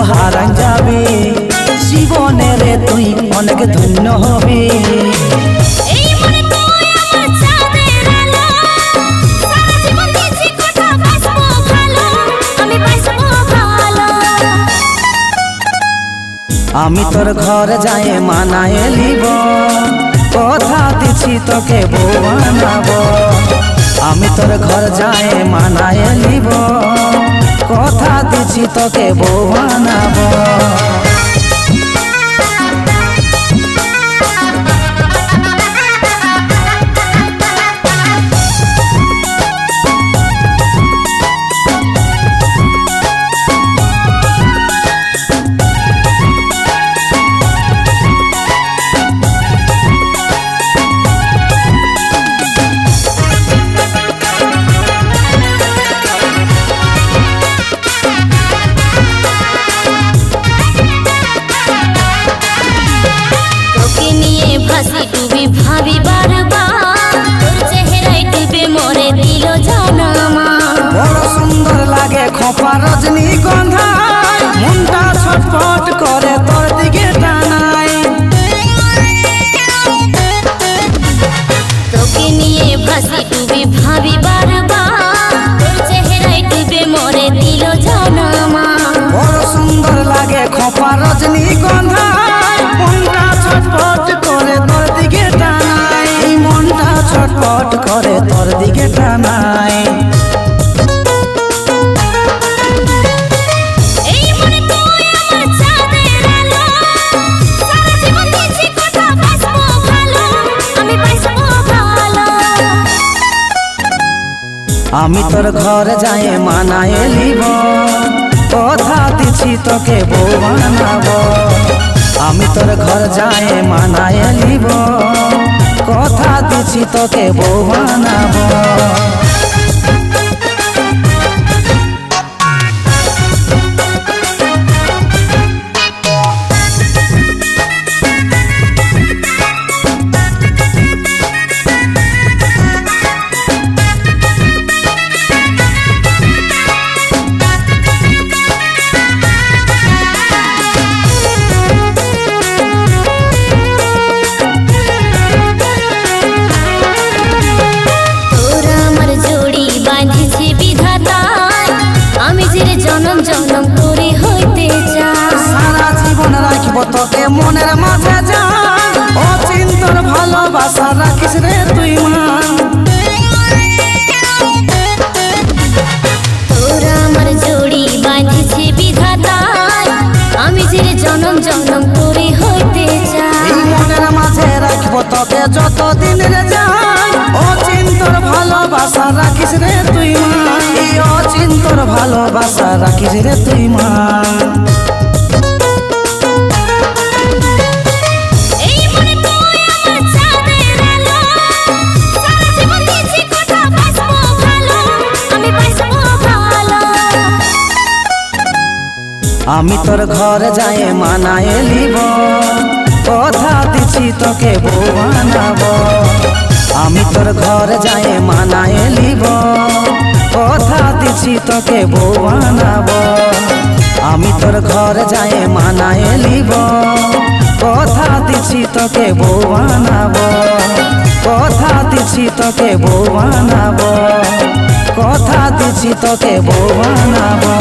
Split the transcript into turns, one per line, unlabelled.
হারাই যাবি জীবনে রে তুই অনেক ধন্য হবি। আমি তোর ঘর যাই মানায় লিব কথা দিছি তোকে বউ বানাবো। আমি তোর ঘর যাই মানায় লিব কথা দিছি তোকে বউ বানাবো।
ভাবি বারবার তোর চেহারায় ডুবে মরে দিল জানামা।
বড় সুন্দর লাগে খোপা রজনীগন্ধা মনটা ছটফট করে তোর দিকে টানায়।
তোকে নিয়ে ভাসি ডুবে ভাবি বারবার তোর চেহারায় ডুবে মরে দিল জানামা।
বড় সুন্দর লাগে খোপা রজনীগন্ধা মনটা ছটফট করে তোর দিকে টানায়। এই মনটা ছটফট করে তোর দিকে টানায়। আমি তোর ঘর যাই মানায় লিব কথা দিছি তোকে বউ বানাবো। আমি তোর ঘর যাই মানায় লিব কথা দিছি তোকে বউ বানাবো।
জনম জনম করে হইতে চাই
সারা জীবন রাখবো তোকে মনের মাঝে জান অচিন্তর ভালোবাসা রাখিস রে তুই মান।
তোরা আমার জড়ি বাঁধিছে বিধাতায় আমি যে জনম জনম করে হইতে চাই।
মনের মাঝে রাখবো তোকে যতদিন রে জান অচিন্তর ভালোবাসা রাখিস রে তুই মান। অচিন্তর ভালোবাসা রাখিস রে তুই মান। আমি তোর ঘর যাই মানায় লিব কথা দিছি তোকে বউ বানাবো। আমি তোর ঘর যাই মানায় লিব কথা দিছি তোকে বউ বানাবো। আমি তোর ঘর যাই মানায় লিব কথা দিছি তোকে বউ বানাবো। কথা দিছি তোকে বউ বানাবো কথা দিছি তোকে বউ বানাবো।